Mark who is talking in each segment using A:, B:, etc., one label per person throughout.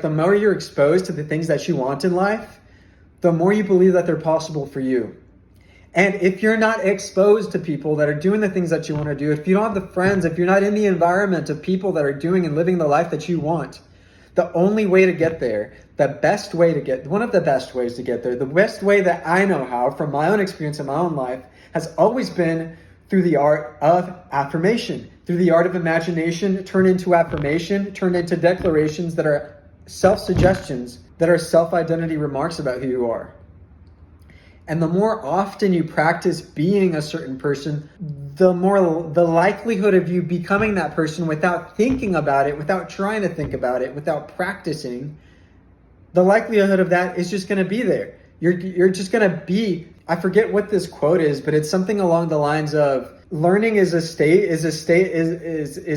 A: The more you're exposed to the things that you want in life, the more you believe that they're possible for you. And if you're not exposed to people that are doing the things that you want to do, if you don't have the friends, if you're not in the environment of people that are doing and living the life that you want, the only way to get there, one of the best ways to get there, the best way that I know how from my own experience in my own life has always been through the art of affirmation, through the art of imagination, turned into affirmation, turned into declarations that are self-suggestions, that are self-identity remarks about who you are. And the more often you practice being a certain person, the more the likelihood of you becoming that person without thinking about it, without trying to think about it, without practicing, the likelihood of that is just going to be there. You're just going to be, I forget what this quote is, but it's something along the lines of learning is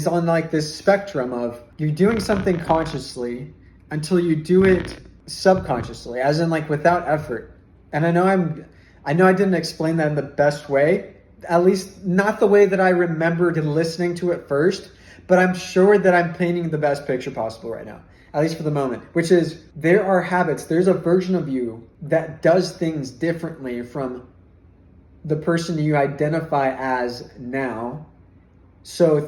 A: on like this spectrum of you're doing something consciously until you do it subconsciously, as in like without effort. And I know I didn't explain that in the best way, at least not the way that I remembered listening to it first, but I'm sure that I'm painting the best picture possible right now, at least for the moment, which is there are habits, there's a version of you that does things differently from the person you identify as now. So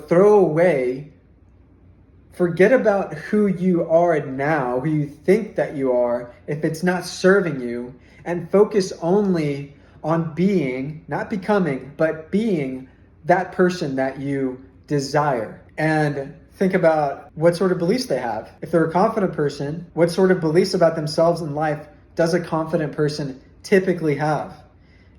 A: forget about who you are now, who you think that you are, if it's not serving you, and focus only on being, not becoming, but being that person that you desire. And think about what sort of beliefs they have. If they're a confident person, what sort of beliefs about themselves in life does a confident person typically have?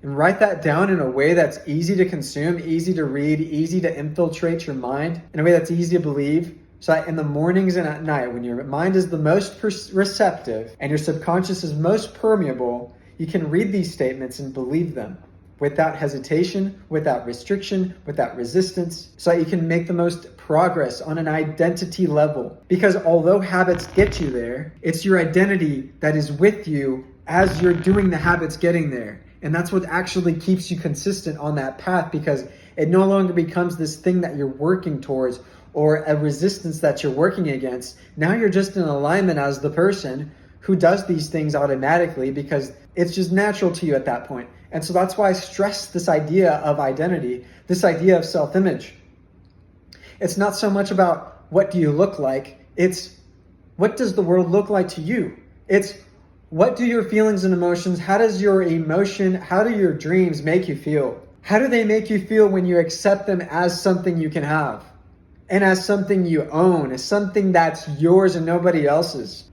A: And write that down in a way that's easy to consume, easy to read, easy to infiltrate your mind, in a way that's easy to believe. So that in the mornings and at night, when your mind is the most receptive and your subconscious is most permeable, you can read these statements and believe them without hesitation, without restriction, without resistance, so that you can make the most progress on an identity level. Because although habits get you there, it's your identity that is with you as you're doing the habits getting there. And that's what actually keeps you consistent on that path, because it no longer becomes this thing that you're working towards or a resistance that you're working against. Now you're just in alignment as the person who does these things automatically because it's just natural to you at that point. And so that's why I stress this idea of identity, this idea of self-image. It's not so much about what do you look like, it's what does the world look like to you? It's what do your feelings and emotions, how do your dreams make you feel? How do they make you feel when you accept them as something you can have? And as something you own, as something that's yours and nobody else's?